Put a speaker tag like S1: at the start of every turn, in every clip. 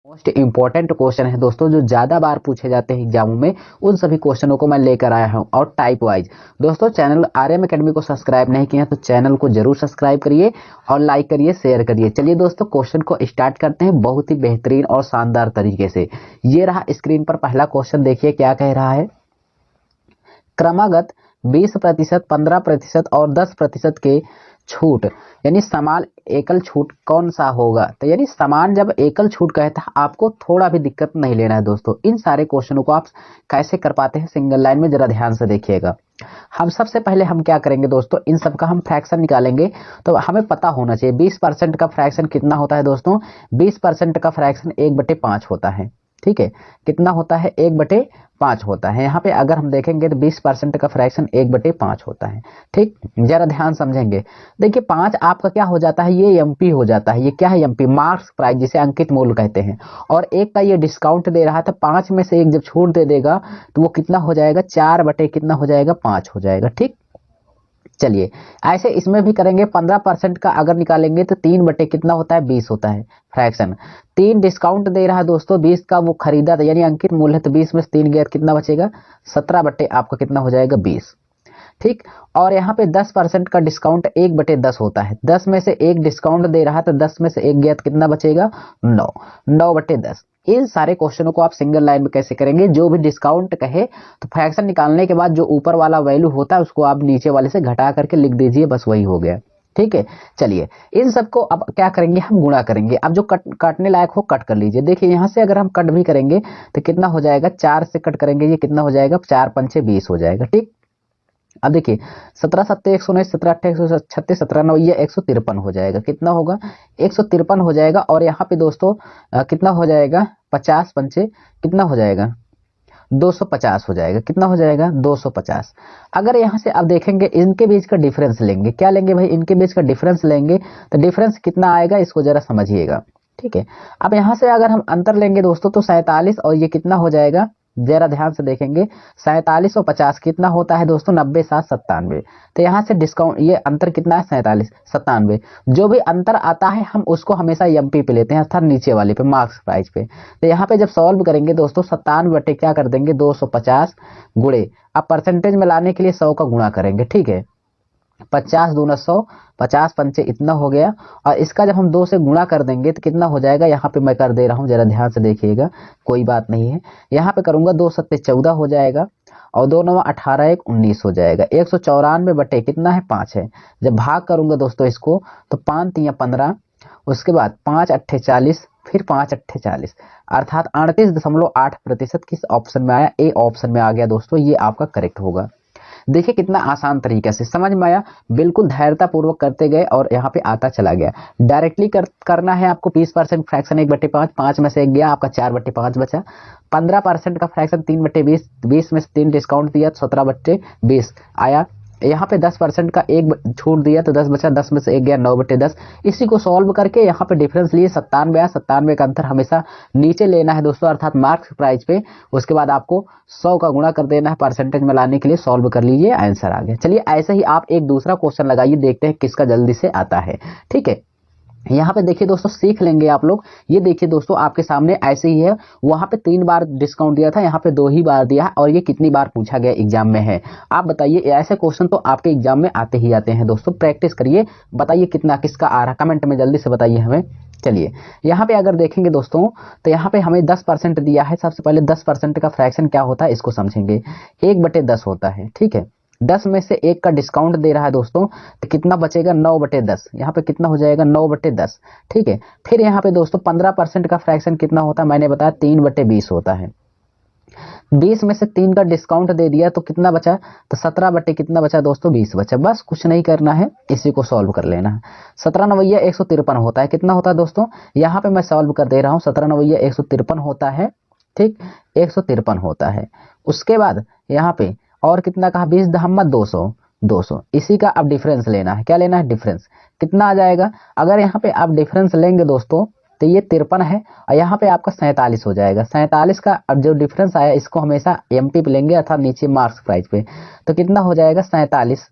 S1: Most important question है दोस्तों, जो ज्यादा बार पूछे जाते हैं एग्जामों में, उन सभी क्वेश्चनों को मैं लेकर आया हूं और टाइप वाइज। दोस्तों चैनल आरएम एकेडमी को सब्सक्राइब नहीं किया तो चैनल को जरूर सब्सक्राइब करिए और लाइक करिए, शेयर करिए। चलिए दोस्तों क्वेश्चन को स्टार्ट करते हैं बहुत ही बेहतरीन और शानदार तरीके से। ये रहा स्क्रीन पर पहला क्वेश्चन, देखिए क्या कह रहा है। क्रमागत 20%, 15% और 10% के छूट यानी समान एकल छूट कौन सा होगा। तो यानी समान जब एकल छूट कहता है आपको थोड़ा भी दिक्कत नहीं लेना है दोस्तों। इन सारे क्वेश्चनों को आप कैसे कर पाते हैं सिंगल लाइन में, जरा ध्यान से देखिएगा। हम सबसे पहले हम क्या करेंगे दोस्तों, इन सब का हम फ्रैक्शन निकालेंगे। तो हमें पता होना चाहिए 20% का फ्रैक्शन कितना होता है दोस्तों। 20% का फ्रैक्शन 1/5 होता है। ठीक है, कितना होता है, 1/5 होता है। यहाँ पे अगर हम देखेंगे तो 20% का फ्रैक्शन 1/5 होता है। ठीक, जरा ध्यान समझेंगे। देखिए 5 आपका क्या हो जाता है, ये एमपी हो जाता है। ये क्या है, एमपी, मार्क्स प्राइस, जिसे अंकित मूल्य कहते हैं। और एक का ये डिस्काउंट दे रहा था, 5 में से एक जब छूट दे देगा तो वो कितना हो जाएगा, 4/5 हो जाएगा। ठीक, चलिए ऐसे इसमें भी करेंगे। 15% का अगर निकालेंगे तो 3/कितना होता है, 20 होता है फ्रैक्शन। 3 डिस्काउंट दे रहा है दोस्तों, 20 का वो खरीदा था यानी अंकित मूल्य है, तो 20 में से 3 गया कितना बचेगा, 17 आपका कितना हो जाएगा, 20। ठीक, और यहाँ पे 10% का डिस्काउंट 1/10 होता है। 10 में से एक डिस्काउंट दे रहा है तो 10 में से एक गया तो कितना बचेगा, 9। 9/10। इन सारे क्वेश्चनों को आप सिंगल लाइन में कैसे करेंगे, जो भी डिस्काउंट कहे तो फ्रैक्शन निकालने के बाद जो ऊपर वाला वैल्यू होता है उसको आप नीचे वाले से घटा करके लिख दीजिए, बस वही हो गया। ठीक है, चलिए इन सबको अब क्या करेंगे, हम गुणा करेंगे। अब जो काटने लायक हो कट कर लीजिए। देखिए यहाँ से अगर हम कट भी करेंगे तो कितना हो जाएगा, 4 से कट करेंगे, ये कितना हो जाएगा, 4 पंचे 20 हो जाएगा। ठीक, अब देखिए 17 7 119, 17 8 136, 17 9 ये 153 हो जाएगा। कितना होगा, 153 हो जाएगा। और यहाँ पे दोस्तों कितना हो जाएगा, 50 पंचे कितना हो जाएगा, 250 हो जाएगा। कितना हो जाएगा, 250। अगर यहाँ से अब देखेंगे इनके बीच का डिफरेंस लेंगे, क्या लेंगे भाई, इनके बीच का डिफरेंस लेंगे तो डिफरेंस कितना आएगा, इसको जरा समझिएगा। ठीक है, अब यहाँ से अगर हम अंतर लेंगे दोस्तों तो 47 और ये कितना हो जाएगा, जरा ध्यान से देखेंगे। 47 और 50 कितना होता है दोस्तों, 90 7 97। तो यहाँ से डिस्काउंट ये अंतर कितना है, 47 97। जो भी अंतर आता है हम उसको हमेशा एमपी पे लेते हैं, अर्थात नीचे वाले पे, मार्क्स प्राइस पे। तो यहाँ पे जब सॉल्व करेंगे दोस्तों 97 क्या कर देंगे, 250 गुणे, अब परसेंटेज में लाने के लिए 100 का गुणा करेंगे। ठीक है, 50 दूना 100, 50 पंचे इतना हो गया। और इसका जब हम 2 से गुणा कर देंगे तो कितना हो जाएगा, यहाँ पे मैं कर दे रहा हूँ, जरा ध्यान से देखिएगा, कोई बात नहीं है। यहाँ पे करूंगा 2 7 14 हो जाएगा और 2 9 18 1 19 हो जाएगा। 194 बटे कितना है, 5 है। जब भाग करूंगा दोस्तों इसको तो 5 3 15, उसके बाद 5 8 40, फिर 5 8 40, अर्थात 38.8% किस ऑप्शन में आया, ए ऑप्शन में आ गया दोस्तों। ये आपका करेक्ट होगा। देखिए कितना आसान तरीके से समझ में आया, बिल्कुल धैर्यता पूर्वक करते गए और यहाँ पे आता चला गया। डायरेक्टली करना है आपको। 20% फ्रैक्शन 1/5, 5 में से एक गया आपका, 4/5 बचा। 15% का फ्रैक्शन 3/20, 20 में से 3 डिस्काउंट दिया तो 17/20 आया। यहाँ पे 10% का एक छूट दिया तो 10 बचा, 10 में से एक गया, 9/10। इसी को सॉल्व करके यहाँ पे डिफरेंस लिए 97 आया। 97 का अंतर हमेशा नीचे लेना है दोस्तों, अर्थात मार्क्स प्राइस पे। उसके बाद आपको 100 का गुणा कर देना है परसेंटेज में लाने के लिए। सॉल्व कर लीजिए, आंसर आ गया। चलिए ऐसे ही आप एक दूसरा क्वेश्चन लगाइए, देखते हैं किसका जल्दी से आता है। ठीक है, यहाँ पे देखिए दोस्तों, सीख लेंगे आप लोग। ये देखिए दोस्तों आपके सामने ऐसे ही है, वहां पे 3 बार डिस्काउंट दिया था, यहाँ पे 2 ही बार दिया है। और ये कितनी बार पूछा गया एग्जाम में है, आप बताइए। ऐसे क्वेश्चन तो आपके एग्जाम में आते ही आते हैं दोस्तों, प्रैक्टिस करिए। बताइए कितना किसका आ रहा, कमेंट में जल्दी से बताइए हमें। चलिए यहाँ पे अगर देखेंगे दोस्तों तो यहाँ पे हमें 10% दिया है। सबसे पहले 10% का फ्रैक्शन क्या होता है इसको समझेंगे। 1/10 होता है। ठीक है, 10 में से एक का डिस्काउंट दे रहा है दोस्तों तो कितना बचेगा, 9/10। यहाँ पे कितना हो जाएगा, 9/10। ठीक है, फिर यहाँ पे दोस्तों 15% का फ्रैक्शन कितना होता है, मैंने बताया 3/20 होता है। 20 में से 3 का डिस्काउंट दे दिया तो कितना बचा, तो 17 कितना बचा दोस्तों, 20 बचा। बस कुछ नहीं करना है, इसी को सॉल्व कर लेना है। 17 9 153 होता है। कितना होता है दोस्तों, यहाँ पे मैं सॉल्व कर दे रहा हूँ। 17 9 153 होता है। ठीक, 153 होता है। उसके बाद यहाँ पे और कितना कहा, 20 दहम्मत 200, 200। इसी का अब डिफरेंस लेना है। क्या लेना है, डिफरेंस कितना आ जाएगा। अगर यहाँ पे आप डिफरेंस लेंगे दोस्तों तो ये 53 है और यहाँ पे आपका 47 हो जाएगा। 47 का अब जो डिफरेंस आया इसको हमेशा एमपी पे लेंगे, अर्थात नीचे मार्क्स प्राइस पे। तो कितना हो जाएगा, 47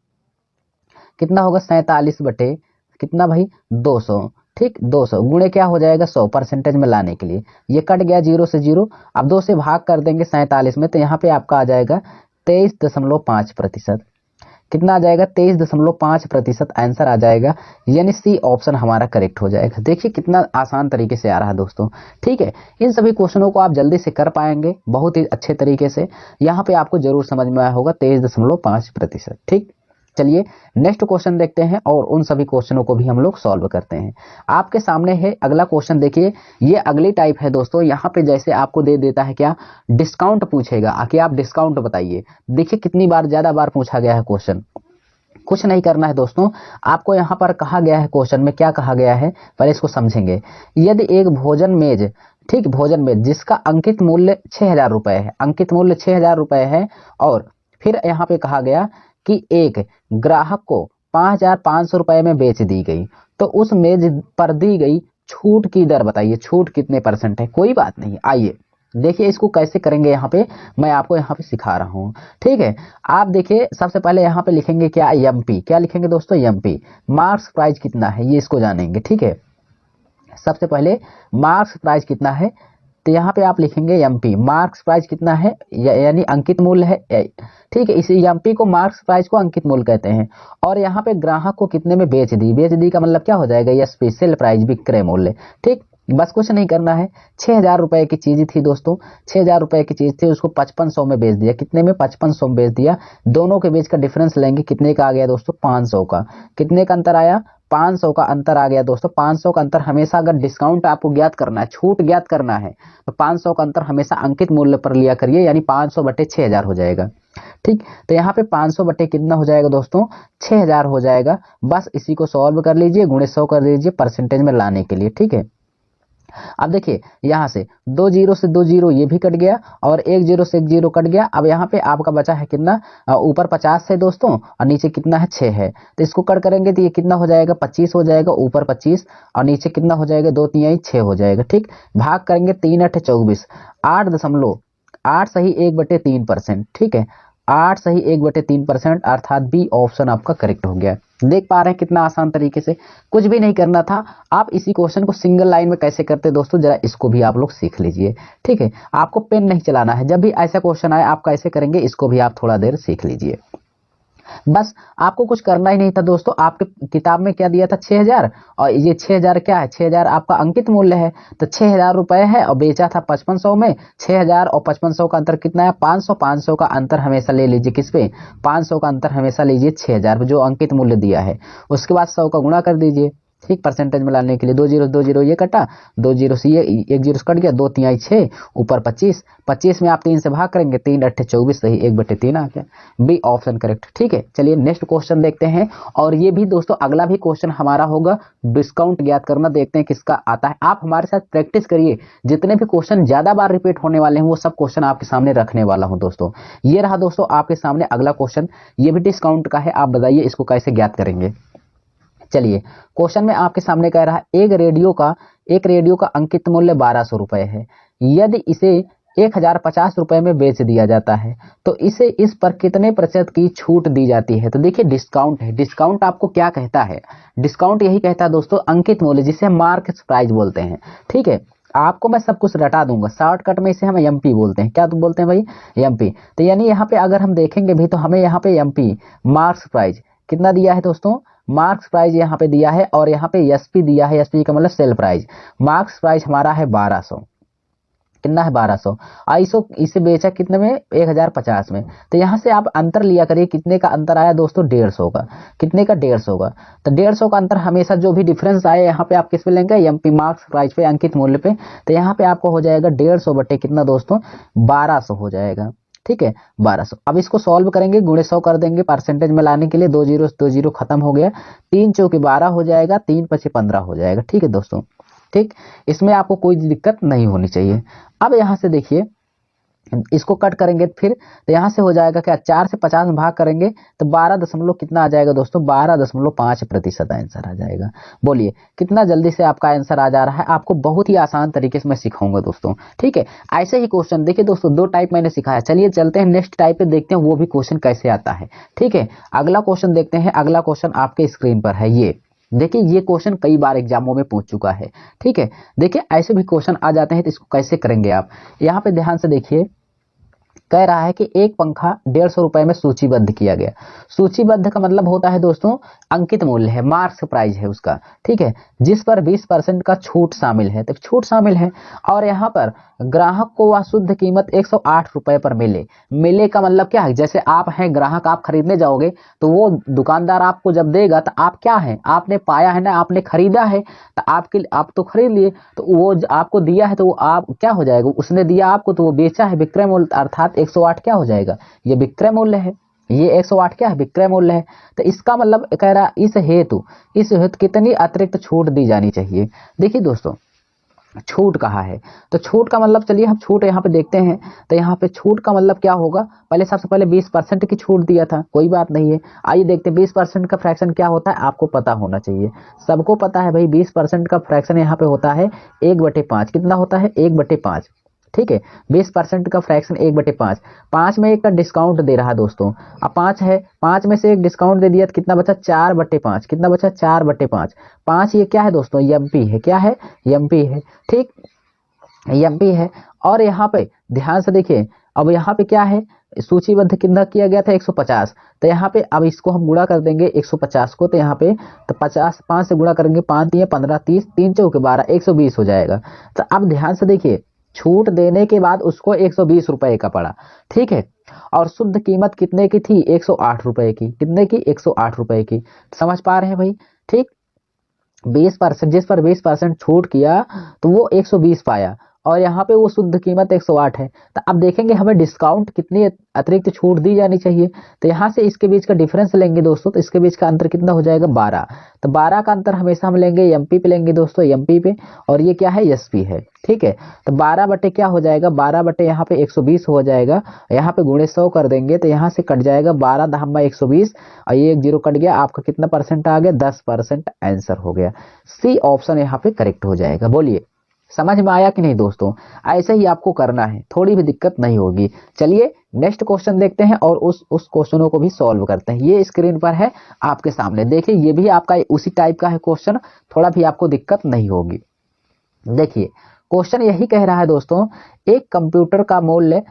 S1: कितना होगा, 47 बटे कितना भाई, 200। ठीक 200 गुणे क्या हो जाएगा 100 परसेंटेज में लाने के लिए, ये कट गया 0 से 0। अब 2 से भाग कर देंगे 47 में, तो यहाँ पे आपका आ जाएगा 23.5%। कितना आ जाएगा 23.5% आंसर आ जाएगा, यानी सी ऑप्शन हमारा करेक्ट हो जाएगा। देखिए कितना आसान तरीके से आ रहा है दोस्तों। ठीक है, इन सभी क्वेश्चनों को आप जल्दी से कर पाएंगे बहुत ही अच्छे तरीके से। यहाँ पे आपको जरूर समझ में आया होगा 23.5%। ठीक, चलिए नेक्स्ट क्वेश्चन देखते हैं और उन सभी क्वेश्चनों को भी हम लोग सॉल्व करते हैं। आपके सामने है अगला क्वेश्चन, देखिए ये अगली टाइप है दोस्तों। यहाँ पे जैसे आपको दे देता है क्या, डिस्काउंट पूछेगा, आके आप डिस्काउंट बताइए। देखिए कितनी बार, ज्यादा बार पूछा गया है क्वेश्चन। कुछ नहीं करना है दोस्तों, आपको यहाँ पर कहा गया है, क्वेश्चन में क्या कहा गया है पहले इसको समझेंगे। यदि एक भोजन मेज, ठीक भोजन मेज जिसका अंकित मूल्य 6,000 रुपए है, अंकित मूल्य 6,000 रुपए है, और फिर यहाँ पे कहा गया कि एक ग्राहक को 5,500 रुपए में बेच दी गई, तो उस मेज पर दी गई छूट की दर बताइए, छूट कितने परसेंट है। कोई बात नहीं, आइए देखिए इसको कैसे करेंगे, यहाँ पे मैं आपको यहाँ पे सिखा रहा हूँ। ठीक है, आप देखिए सबसे पहले यहाँ पे लिखेंगे क्या, एमपी। क्या लिखेंगे दोस्तों, एमपी। मार्क्स प्राइस कितना है ये इसको जानेंगे। ठीक है, सबसे पहले मार्क्स प्राइस कितना है, तो यहाँ पे आप लिखेंगे एमपी। मार्क्स प्राइस कितना है, यानी अंकित मूल्य है। ठीक है, इसी एमपी को, मार्क्स प्राइस को अंकित मूल्य कहते हैं। और यहाँ पे ग्राहक को कितने में बेच दी, बेच दी का मतलब क्या हो जाएगा, एसपी सेल प्राइस, विक्रय मूल्य। ठीक, बस कुछ नहीं करना है। 6,000 रुपए की चीज थी दोस्तों, 6,000 रुपए की चीज थी, उसको 5500 में बेच दिया। कितने में, 5500 में बेच दिया। दोनों के बीच का डिफरेंस लेंगे, कितने का आ गया दोस्तों, 500 का। कितने का अंतर आया, 500 का अंतर आ गया दोस्तों। 500 का अंतर हमेशा, अगर डिस्काउंट आपको ज्ञात करना है, छूट ज्ञात करना है, तो 500 का अंतर हमेशा अंकित मूल्य पर लिया करिए, यानी 500 बटे 6,000 हो जाएगा। ठीक, तो यहाँ पे 500 बटे कितना हो जाएगा दोस्तों, 6,000 हो जाएगा। बस इसी को सॉल्व कर लीजिए, गुणे 100 कर लीजिए परसेंटेज में लाने के लिए। ठीक है, अब देखिए यहाँ से 2 जीरो से 2 जीरो ये भी कट गया, और 1 जीरो से 1 जीरो कट गया। अब यहाँ पे आपका बचा है कितना, ऊपर 50 है दोस्तों, और नीचे कितना है 6 है। तो इसको कट करेंगे तो ये कितना हो जाएगा, 25 हो जाएगा, ऊपर 25 और नीचे कितना हो जाएगा, 2 तिहाई 6 हो जाएगा। ठीक, भाग करेंगे 3 8 24, 8 सही 1/3%। ठीक है, 8 सही 1/3%, अर्थात बी ऑप्शन आपका करेक्ट हो गया। देख पा रहे हैं कितना आसान तरीके से, कुछ भी नहीं करना था। आप इसी क्वेश्चन को सिंगल लाइन में कैसे करते दोस्तों, जरा इसको भी आप लोग सीख लीजिए। ठीक है, आपको पेन नहीं चलाना है, जब भी ऐसा क्वेश्चन आए आप कैसे करेंगे इसको भी आप थोड़ा देर सीख लीजिए। बस आपको कुछ करना ही नहीं था दोस्तों। आपके किताब में क्या दिया था, 6,000, और ये 6,000 क्या है, 6,000 आपका अंकित मूल्य है, तो 6,000 रुपए है, और बेचा था 5500 में। 6,000 और 5500 का अंतर कितना है, 500। 500 का अंतर हमेशा ले लीजिए किस पे, 500 का अंतर हमेशा लीजिए 6,000 जो अंकित मूल्य दिया है। उसके बाद 100 का गुणा कर दीजिए। ठीक, परसेंटेज में लाने के लिए 2 जीरो ये कटा, 2 जीरो से ये 1 जीरो से कट गया, 2 तिहाई 6, ऊपर 25। 25 में आप 3 से भाग करेंगे, 3 8 24 सही 1/3 आ गया, बी ऑप्शन करेक्ट। ठीक है, चलिए नेक्स्ट क्वेश्चन देखते हैं। और ये भी दोस्तों अगला भी क्वेश्चन हमारा होगा डिस्काउंट ज्ञात करना, देखते हैं किसका आता है। आप हमारे साथ प्रैक्टिस करिए, जितने भी क्वेश्चन ज्यादा बार रिपीट होने वाले हैं वो सब क्वेश्चन आपके सामने रखने वाला हूं दोस्तों। ये रहा दोस्तों आपके सामने अगला क्वेश्चन, ये भी डिस्काउंट का है। आप बताइए इसको कैसे ज्ञात करेंगे। चलिए क्वेश्चन में आपके सामने कह रहा है, एक रेडियो का अंकित मूल्य 1,200 रुपए है। यदि इसे 1,050 रुपए में बेच दिया जाता है, तो इसे इस पर कितने प्रतिशत की छूट दी जाती है। तो देखिए डिस्काउंट है, डिस्काउंट आपको क्या कहता है, डिस्काउंट यही कहता है दोस्तों अंकित मूल्य, जिसे हम मार्केट प्राइस बोलते हैं। ठीक है, आपको मैं सब कुछ रटा दूंगा, शॉर्टकट में इसे हम एमपी बोलते हैं। क्या तो बोलते हैं भाई, एमपी। तो यानी यहाँ पे अगर हम देखेंगे भी, तो हमें यहाँ पे एमपी मार्क्स प्राइस कितना दिया है दोस्तों, मार्क्स प्राइस यहाँ पे दिया है, और यहाँ पे एसपी दिया है, एसपी का मतलब सेल प्राइस। मार्क्स प्राइस हमारा है 1,200, कितना है 1,200, ISO इसे बेचा कितने में, 1,050 में। तो यहाँ से आप अंतर लिया करिए, कितने का अंतर आया दोस्तों, 150 का। कितने का, 150 का। तो 150 का अंतर हमेशा जो भी डिफरेंस आए यहाँ पे आप किस पे लेंगे, एमपी मार्क्स प्राइस पे, अंकित मूल्य पे। तो यहाँ पे आपको हो जाएगा 150 बटे कितना दोस्तों, 1,200 हो जाएगा। ठीक है, 1,200। अब इसको सॉल्व करेंगे, गुणे 100 कर देंगे परसेंटेज में लाने के लिए। 2 जीरो 2 जीरो खत्म हो गया, 3 चौके 12 हो जाएगा, 3 पचे 15 हो जाएगा। ठीक है दोस्तों, ठीक, इसमें आपको कोई दिक्कत नहीं होनी चाहिए। अब यहाँ से देखिए इसको कट करेंगे फिर, तो यहाँ से हो जाएगा क्या, 4 से 50 में भाग करेंगे तो 12 दशमलव कितना आ जाएगा दोस्तों, 12.5% आंसर आ जाएगा। बोलिए कितना जल्दी से आपका आंसर आ जा रहा है। आपको बहुत ही आसान तरीके से मैं सिखाऊंगा दोस्तों। ठीक है, ऐसे ही क्वेश्चन देखिए दोस्तों, 2 टाइप मैंने सिखाया। चलिए चलते हैं नेक्स्ट टाइप पे, देखते हैं वो भी क्वेश्चन कैसे आता है। ठीक है, अगला क्वेश्चन देखते हैं। अगला क्वेश्चन आपके स्क्रीन पर है, ये देखिए ये क्वेश्चन कई बार एग्जामों में पूछ चुका है। ठीक है, देखिए ऐसे भी क्वेश्चन आ जाते हैं, तो इसको कैसे करेंगे आप, यहाँ पे ध्यान से देखिए। कह रहा है कि एक पंखा 150 रुपए में सूचीबद्ध किया गया। सूचीबद्ध का मतलब होता है दोस्तों अंकित मूल्य है, मार्क्स प्राइस है उसका। ठीक है, जिस पर 20% का छूट शामिल है, तो छूट शामिल है। और यहाँ पर ग्राहक को वह शुद्ध कीमत 108 रुपए पर मिले। मिले का मतलब क्या है, जैसे आप हैं ग्राहक, आप खरीदने जाओगे तो वो दुकानदार आपको जब देगा तो आप क्या है, आपने पाया है ना, आपने खरीदा है, तो आपके आप तो खरीद लिए, तो वो आपको दिया है तो वो आप क्या हो जाएगा, उसने दिया आपको तो वो बेचा है, विक्रय मूल्य, अर्थात 108 क्या हो जाएगा, ये विक्रय मूल्य है। ये 108 क्या है, विक्रय मूल्य है। तो इसका मतलब कह रहा इस हेतु कितनी अतिरिक्त छूट दी जानी चाहिए। देखिए दोस्तों छूट कहा है, तो छूट का मतलब चलिए हम छूट यहाँ पे देखते हैं। तो यहाँ पे छूट का मतलब क्या होगा, पहले सबसे पहले 20% की छूट दिया था, कोई बात नहीं है। आइए देखते हैं 20% का फ्रैक्शन क्या होता है, आपको पता होना चाहिए, सबको पता है भाई। 20% का फ्रैक्शन यहाँ पे होता है 1/5। कितना होता है, 1/5। ठीक है, 20% का फ्रैक्शन 1/5। 5 में एक का डिस्काउंट दे रहा है दोस्तों। अब 5 है, 5 में से एक डिस्काउंट दे दिया तो कितना बचा, 4/5। कितना बचा, 4/5। 5 ये क्या है दोस्तों, एमपी है, क्या है, एमपी है। ठीक, एमपी है। और यहाँ पे ध्यान से देखिए, अब यहाँ पे क्या है, सूचीबद्ध कितना किया गया था, 150। तो यहाँ पे अब इसको हम गुणा कर देंगे 150 को, तो यहाँ पे तो 50 5 से गुणा करेंगे, 5 दिए 15, 30, 3 चौके 12, 120 हो जाएगा। तो अब ध्यान से देखिए, छूट देने के बाद उसको 120 रुपए का पड़ा। ठीक है, और शुद्ध कीमत कितने की थी, 108 रुपए की। कितने की, 108 रुपए की। समझ पा रहे हैं भाई। ठीक, 20%, जिस पर 20% छूट किया तो वो 120 पाया, और यहाँ पे वो शुद्ध कीमत 108 है। तो अब देखेंगे हमें डिस्काउंट कितनी अतिरिक्त छूट दी जानी चाहिए। तो यहाँ से इसके बीच का डिफरेंस लेंगे दोस्तों, तो इसके बीच का अंतर कितना हो जाएगा, 12। तो 12 का अंतर हमेशा हम लेंगे एमपी पे, लेंगे दोस्तों एमपी पे, और ये क्या है, एसपी है। ठीक है, तो 12 बटे क्या हो जाएगा, 12 बटे यहाँ पे 120 हो जाएगा। यहाँ पे गुणे 100 कर देंगे तो यहाँ से कट जाएगा 12 दहम्मा 120, और ये एक जीरो कट गया, आपका कितना परसेंट आ गया, 10% आंसर हो गया। सी ऑप्शन यहाँ पे करेक्ट हो जाएगा। बोलिए समझ में आया कि नहीं दोस्तों। ऐसे ही आपको करना है, थोड़ी भी दिक्कत नहीं होगी। चलिए नेक्स्ट क्वेश्चन देखते हैं और उस क्वेश्चनों को भी सॉल्व करते हैं। ये स्क्रीन पर है आपके सामने, देखिए ये भी आपका उसी टाइप का है क्वेश्चन, थोड़ा भी आपको दिक्कत नहीं होगी। देखिए क्वेश्चन यही कह रहा है दोस्तों, एक कंप्यूटर का मूल्य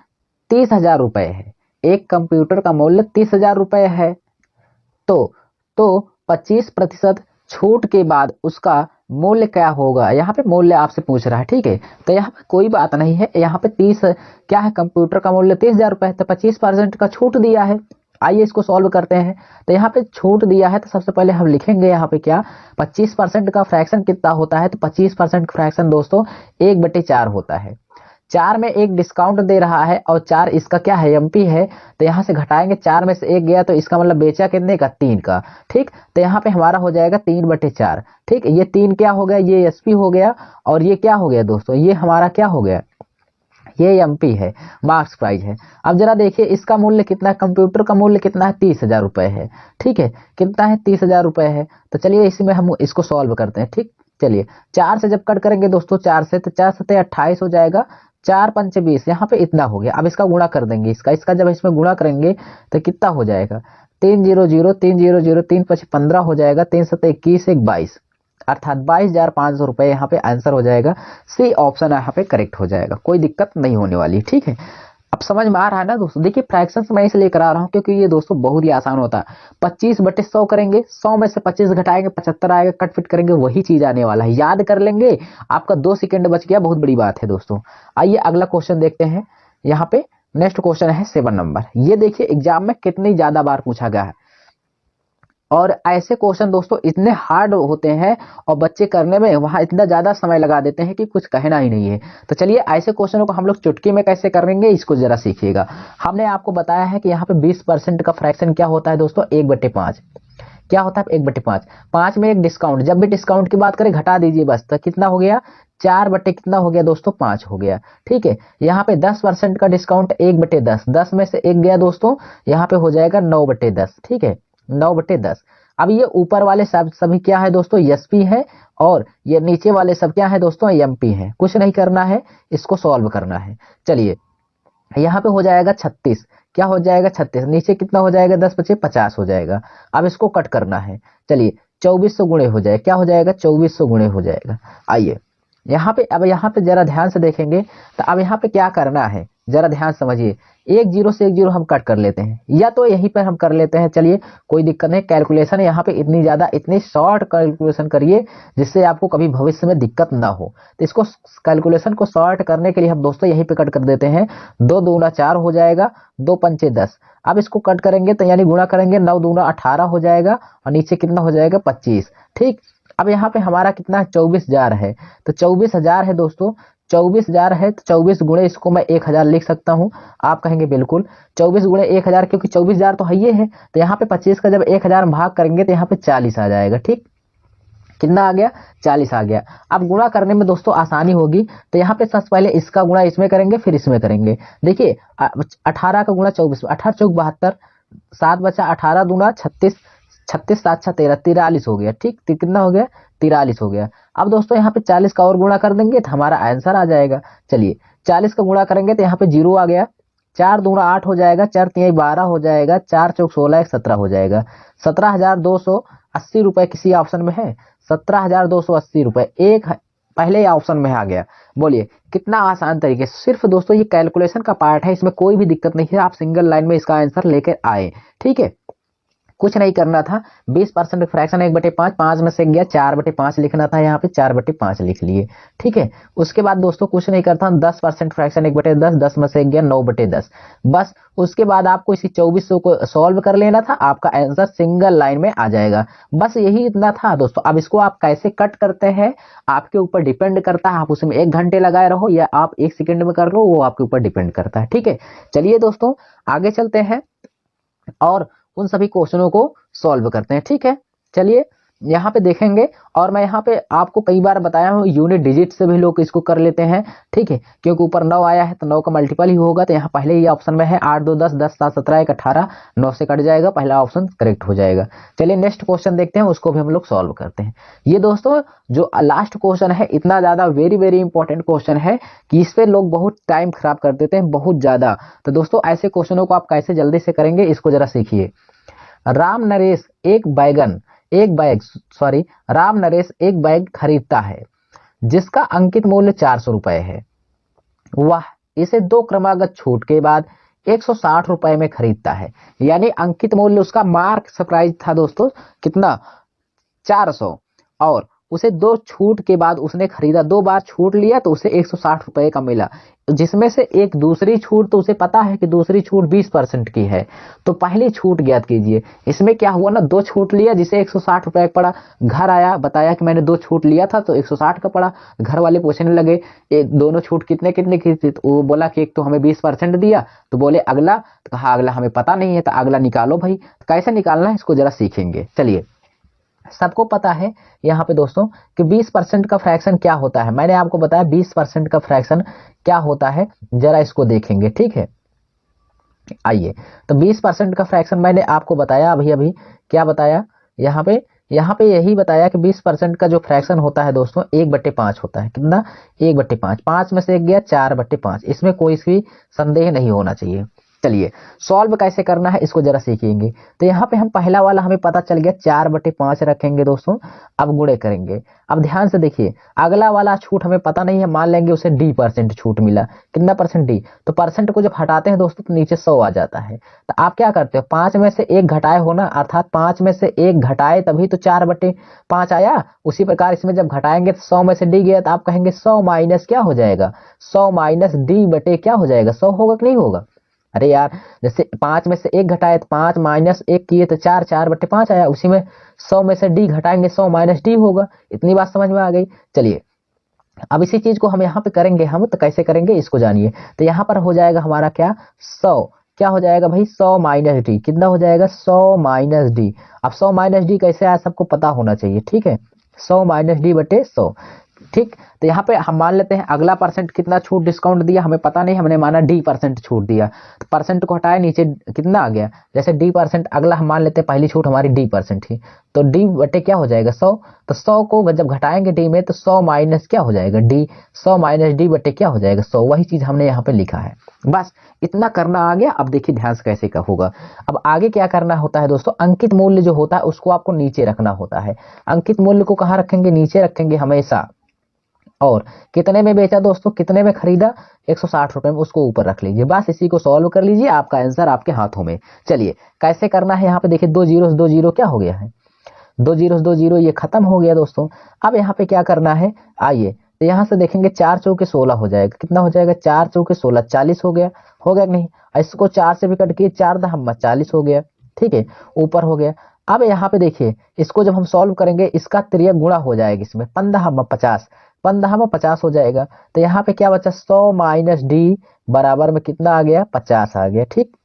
S1: 30,000 रुपए है। एक कंप्यूटर का मूल्य 30,000 रुपए है, तो 25% छूट के बाद उसका मूल्य क्या होगा। यहाँ पे मूल्य आपसे पूछ रहा है। ठीक है, तो यहाँ पे कोई बात नहीं है, यहाँ पे 30 क्या है, कंप्यूटर का मूल्य 30,000 रुपए है, तो 25% का छूट दिया है। आइए इसको सॉल्व करते हैं। तो यहाँ पे छूट दिया है, तो सबसे पहले हम लिखेंगे यहाँ पे क्या, 25% का फ्रैक्शन कितना होता है, तो 25% फ्रैक्शन दोस्तों 1/4 होता है। 4 में एक डिस्काउंट दे रहा है, और 4 इसका क्या है, एमपी है। तो यहाँ से घटाएंगे, 4 में से एक गया तो इसका मतलब बेचा कितने का, 3 का। ठीक, तो यहाँ पे हमारा हो जाएगा 3/4। ठीक, ये 3 क्या हो गया, ये एसपी हो गया, और ये क्या हो गया दोस्तों, ये हमारा क्या हो गया, ये एमपी है, मार्क्स प्राइस है। अब जरा देखिए इसका मूल्य कितना है, कंप्यूटर का मूल्य कितना है, 30,000 रुपए है। ठीक है, कितना है, 30,000 रुपए है। तो चलिए इसमें हम इसको सॉल्व करते हैं। ठीक, चलिए 4 से जब कट करेंगे दोस्तों, 4 से, तो 4 सते 28 हो जाएगा, 4 पंचे 20, यहाँ पे इतना हो गया। अब इसका गुणा कर देंगे, इसका जब इसमें गुणा करेंगे तो कितना हो जाएगा, 300, 300, 3 पचे 15 हो जाएगा, 3 सते 21, 1 22, अर्थात 22,500 रुपए यहाँ पे आंसर हो जाएगा। सी ऑप्शन यहाँ पे करेक्ट हो जाएगा, कोई दिक्कत नहीं होने वाली। ठीक है, अब समझ में आ रहा है ना दोस्तों। देखिए फ्रैक्शंस मैं इसलिए करा रहा हूँ क्योंकि ये दोस्तों बहुत ही आसान होता है। 25/100 करेंगे, 100 में से 25 घटाएंगे, 75 आएगा, कट फिट करेंगे, वही चीज आने वाला है, याद कर लेंगे। आपका 2 सेकंड बच गया, बहुत बड़ी बात है दोस्तों। आइए अगला क्वेश्चन देखते हैं। यहाँ पे नेक्स्ट क्वेश्चन है 7 नंबर। ये देखिए एग्जाम में कितनी ज्यादा बार पूछा गया है, और ऐसे क्वेश्चन दोस्तों इतने हार्ड होते हैं और बच्चे करने में वहां इतना ज्यादा समय लगा देते हैं कि कुछ कहना ही नहीं है। तो चलिए ऐसे क्वेश्चनों को हम लोग चुटकी में कैसे करेंगे, इसको जरा सीखिएगा। हमने आपको बताया है कि यहाँ पे 20% का फ्रैक्शन क्या होता है दोस्तों, 1/5। क्या होता है, 1/5। 5 में एक डिस्काउंट, जब भी डिस्काउंट की बात करें घटा दीजिए बस, तो कितना हो गया, 4 बटे कितना हो गया दोस्तों, 5 हो गया। ठीक है, यहाँ पे 10% का डिस्काउंट 1/10, 10 में से एक गया दोस्तों, यहाँ पे हो जाएगा 9/10। ठीक है, 9/10। अब ये ऊपर वाले सब सभी क्या है दोस्तों, एसपी है, और ये नीचे वाले सब क्या है दोस्तों, एमपी है। कुछ नहीं करना है, इसको सॉल्व करना है। चलिए यहाँ पे हो जाएगा 36, क्या हो जाएगा 36, नीचे कितना हो जाएगा, 10 बचे 50 हो जाएगा। अब इसको कट करना है। चलिए 2400 गुणे हो जाएगा, क्या हो जाएगा 2400 गुणे हो जाएगा। आइए यहाँ पे, अब यहाँ पे जरा ध्यान से देखेंगे तो अब यहाँ पे क्या करना है जरा ध्यान समझिए। एक जीरो से एक जीरो हम कट कर लेते हैं, या तो यहीं पर हम कर लेते हैं, चलिए कोई दिक्कत नहीं। कैलकुलेशन यहाँ पे इतनी ज्यादा, इतनी शॉर्ट कैलकुलेशन करिए जिससे आपको कभी भविष्य में दिक्कत ना हो। तो इसको कैलकुलेशन को शॉर्ट करने के लिए हम दोस्तों यहीं पे कट कर देते हैं। 2 दूना 4 हो जाएगा, 2 पंचे 10। अब इसको कट करेंगे तो यानी गुणा करेंगे, 9 दूना 18 हो जाएगा और नीचे कितना हो जाएगा 25। ठीक, अब यहाँ पे हमारा कितना 24,000 है, तो 24,000 है दोस्तों। 24,000 है तो 24 गुणे इसको मैं 1,000 लिख सकता हूँ। आप कहेंगे बिल्कुल 24 गुणे 1,000, क्योंकि 24,000 तो है ही है। तो यहाँ पे 25 का जब 1,000 भाग करेंगे तो यहाँ पे 40 आ जाएगा। ठीक, कितना आ गया 40 आ गया। अब गुणा करने में दोस्तों आसानी होगी, तो यहाँ पे सबसे पहले इसका गुणा इसमें करेंगे, फिर इसमें करेंगे। देखिए 18 का गुणा 24, 18 चौक 72, 7 बचा 18 दूना 36, 36 7 6 13, 43 हो गया। ठीक, कितना हो गया 43 हो गया। अब दोस्तों यहाँ पे 40 का और गुणा कर देंगे तो हमारा आंसर आ जाएगा। चलिए 40 का गुणा करेंगे तो यहाँ पे 0 आ गया। 4 दूना 8 हो जाएगा, 4 3 12 हो जाएगा, 4 चौक 16 1 17 हो जाएगा। 17,280 रुपए किसी ऑप्शन में है, 17,280 रुपए एक पहले ही ऑप्शन में आ गया। बोलिए कितना आसान तरीके से। सिर्फ दोस्तों ये कैलकुलेशन का पार्ट है, इसमें कोई भी दिक्कत नहीं है। आप सिंगल लाइन में इसका आंसर लेकर आए, ठीक है, कुछ नहीं करना था। 20% फ्रैक्शन 1/5, 5 में से गया 4/5 लिखना था, यहाँ पे 4/5 लिख लिए। ठीक है, उसके बाद दोस्तों कुछ नहीं करता, 10% फ्रैक्शन 1/10, 10 में से गया 9/10। बस उसके बाद आपको इसी 2400 को सॉल्व कर लेना था, आपका आंसर सिंगल लाइन में आ जाएगा। बस यही इतना था दोस्तों। अब इसको आप कैसे कट करते हैं आपके ऊपर डिपेंड करता है। आप उसमें 1 घंटे लगाए रहो या आप 1 सेकंड में कर लो, वो आपके ऊपर डिपेंड करता है। ठीक है, चलिए दोस्तों आगे चलते हैं और उन सभी क्वेश्चनों को सॉल्व करते हैं। ठीक है, चलिए यहाँ पे देखेंगे। और मैं यहाँ पे आपको कई बार बताया हूँ, यूनिट डिजिट से भी लोग इसको कर लेते हैं। ठीक है, क्योंकि ऊपर 9 आया है तो 9 का मल्टीपल ही होगा। तो यहाँ पहले ही ऑप्शन में है 8 2 10, 10 7 17 1 18, 9 से कट जाएगा, पहला ऑप्शन करेक्ट हो जाएगा। चलिए नेक्स्ट क्वेश्चन देखते हैं, उसको भी हम लोग सॉल्व करते हैं। ये दोस्तों जो लास्ट क्वेश्चन है, इतना ज्यादा वेरी वेरी इंपॉर्टेंट क्वेश्चन है कि इस पे लोग बहुत टाइम खराब कर देते हैं, बहुत ज्यादा। तो दोस्तों ऐसे क्वेश्चनों को आप कैसे जल्दी से करेंगे, इसको जरा सीखिए। राम नरेश एक बैग खरीदता है जिसका अंकित मूल्य 400 रुपए है। वह इसे 2 क्रमागत छूट के बाद 160 रुपए में खरीदता है। यानी अंकित मूल्य उसका मार्क सरप्राइज था दोस्तों कितना 400, और उसे 2 छूट के बाद उसने खरीदा, 2 बार छूट लिया तो उसे 160 रुपए का मिला, जिसमें से एक दूसरी छूट तो उसे पता है कि दूसरी छूट 20% की है। तो पहली छूट ज्ञात कीजिए। इसमें क्या हुआ ना, 2 छूट लिया जिसे 160 रुपए पड़ा, घर आया बताया कि मैंने 2 छूट लिया था तो 160 का पड़ा। घर वाले पूछने लगे दोनों छूट कितने कितने की थी, तो वो बोला कि एक तो हमें 20% दिया, तो बोले अगला, तो कहा अगला हमें पता नहीं है, तो अगला निकालो भाई। तो कैसे निकालना है इसको जरा सीखेंगे। चलिए सबको पता है यहाँ पे दोस्तों कि 20% का फ्रैक्शन क्या होता है। मैंने आपको बताया 20% का फ्रैक्शन क्या होता है, जरा इसको देखेंगे। ठीक है, आइए तो 20% का फ्रैक्शन मैंने आपको बताया अभी क्या बताया, यहाँ पे यही बताया कि 20% का जो फ्रैक्शन होता है दोस्तों 1/5 होता है। कितना 1/5, 5 में से गया 4/5, इसमें कोई भी संदेह नहीं होना चाहिए। चलिए सॉल्व कैसे करना है इसको जरा सीखेंगे। तो यहाँ पे हम पहला वाला हमें पता चल गया 4/5 रखेंगे दोस्तों। अब गुणे करेंगे। अब ध्यान से देखिए, अगला वाला छूट हमें पता नहीं है, मान लेंगे उसे D% छूट मिला। कितना परसेंट D, तो परसेंट को जब हटाते हैं दोस्तों तो नीचे 100 आ जाता है। तो आप क्या करते हो, 5 में से 1 घटाए हो ना, अर्थात 5 में से 1 घटाए तभी तो 4/5 आया। उसी प्रकार इसमें जब घटाएंगे तो 100 में से D गया, तो आप कहेंगे 100 माइनस क्या हो जाएगा, 100 माइनस D बटे क्या हो जाएगा, 100 होगा कि नहीं होगा। अरे यार जैसे 5 में से 1 घटाए तो 5 माइनस 1 किए तो 4, 4/5 आया। उसी में 100 में से D घटाएंगे, 100 माइनस D होगा। इतनी बात समझ में आ गई। चलिए अब इसी चीज को हम यहाँ पे करेंगे, हम तो कैसे करेंगे इसको जानिए। तो यहाँ पर हो जाएगा हमारा क्या 100, क्या हो जाएगा भाई 100 माइनस D, कितना हो जाएगा 100 माइनस D। अब 100 माइनस D कैसे आया सबको पता होना चाहिए। ठीक है, 100 माइनस D बटे 100। ठीक। तो यहाँ पे हम मान लेते हैं अगला परसेंट कितना छूट डिस्काउंट दिया हमें पता नहीं, हमने माना D% छूट दिया, तो परसेंट को हटाए नीचे कितना आ गया, जैसे D% अगला हम मान लेते हैं पहली छूट हमारी D% थी, तो D बटे क्या हो जाएगा 100, तो 100 को जब घटाएंगे D में तो 100 माइनस क्या हो जाएगा D, 100 माइनस D बटे क्या हो जाएगा 100, वही चीज हमने यहाँ पे लिखा है। बस इतना करना आ गया। अब देखिए ध्यान से कैसे का होगा। अब आगे क्या करना होता है दोस्तों, अंकित मूल्य जो होता है उसको आपको नीचे रखना होता है। अंकित मूल्य को कहाँ रखेंगे, नीचे रखेंगे हमेशा। और कितने में बेचा दोस्तों, कितने में खरीदा, 160 रुपए में, उसको ऊपर रख लीजिए। बस इसी को सॉल्व कर लीजिए, आपका आंसर आपके हाथों में। चलिए कैसे करना है, यहाँ पे देखिए 2 जीरो 2 जीरो क्या हो गया है, 2 जीरो 2 जीरो ये खत्म हो गया दोस्तों। अब यहाँ पे क्या करना है, आइए तो यहाँ से देखेंगे 4 चौके 16 हो जाएगा, कितना हो जाएगा 4 चौके 16, 40 हो गया, हो गया कि नहीं। इसको 4 से भी कट किए, 4 दहम 40 हो गया, ठीक है, ऊपर हो गया। अब यहाँ पे देखिए इसको जब हम सॉल्व करेंगे इसका तिर्यक गुणा हो जाएगा इसमें, 15 में 50 हो जाएगा। तो यहाँ पे क्या बचा, 100 माइनस डी बराबर में कितना आ गया, 50 आ गया, ठीक।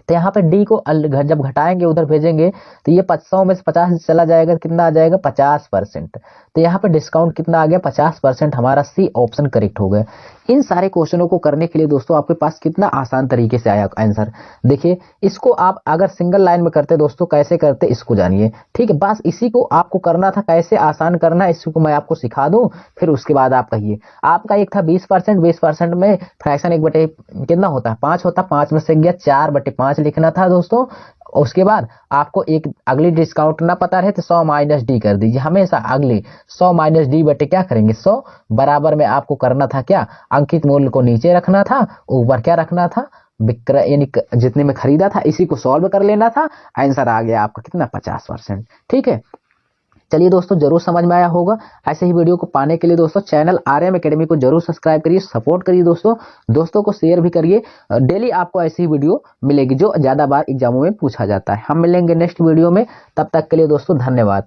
S1: तो यहाँ पे डी को जब घटाएंगे उधर भेजेंगे तो ये 100 में से 50 चला जाएगा, कितना आ जाएगा 50%। तो यहाँ पे डिस्काउंट कितना आ गया 50%, हमारा सी ऑप्शन करेक्ट हो गया। इन सारे क्वेश्चनों को करने के लिए दोस्तों आपके पास कितना आसान तरीके से आया आंसर। देखिए इसको आप अगर सिंगल लाइन में करते दोस्तों, कैसे करते इसको जानिए, ठीक है। बस इसी को आपको करना था, कैसे आसान करना है इसी को मैं आपको सिखा दूं, फिर उसके बाद आप कहिए। आपका एक था 20%, 20% में फ्रैक्शन 1 बटे कितना होता है 5 होता है, 5 में से गया 4/5 लिखना था दोस्तों। उसके बाद आपको एक अगली डिस्काउंट ना पता रहे तो 100 माइनस डी कर दीजिए, हमेशा अगली 100 माइनस डी बटे क्या करेंगे 100, बराबर में आपको करना था क्या, अंकित मूल्य को नीचे रखना था, ऊपर क्या रखना था, विक्रय यानी जितने में खरीदा था इसी को सॉल्व कर लेना था। आंसर आ गया आपका कितना 50%, ठीक है। चलिए दोस्तों जरूर समझ में आया होगा। ऐसे ही वीडियो को पाने के लिए दोस्तों चैनल आरएम एकेडमी को जरूर सब्सक्राइब करिए, सपोर्ट करिए दोस्तों, दोस्तों को शेयर भी करिए। डेली आपको ऐसी ही वीडियो मिलेगी जो ज्यादा बार एग्जामों में पूछा जाता है। हम मिलेंगे नेक्स्ट वीडियो में, तब तक के लिए दोस्तों धन्यवाद।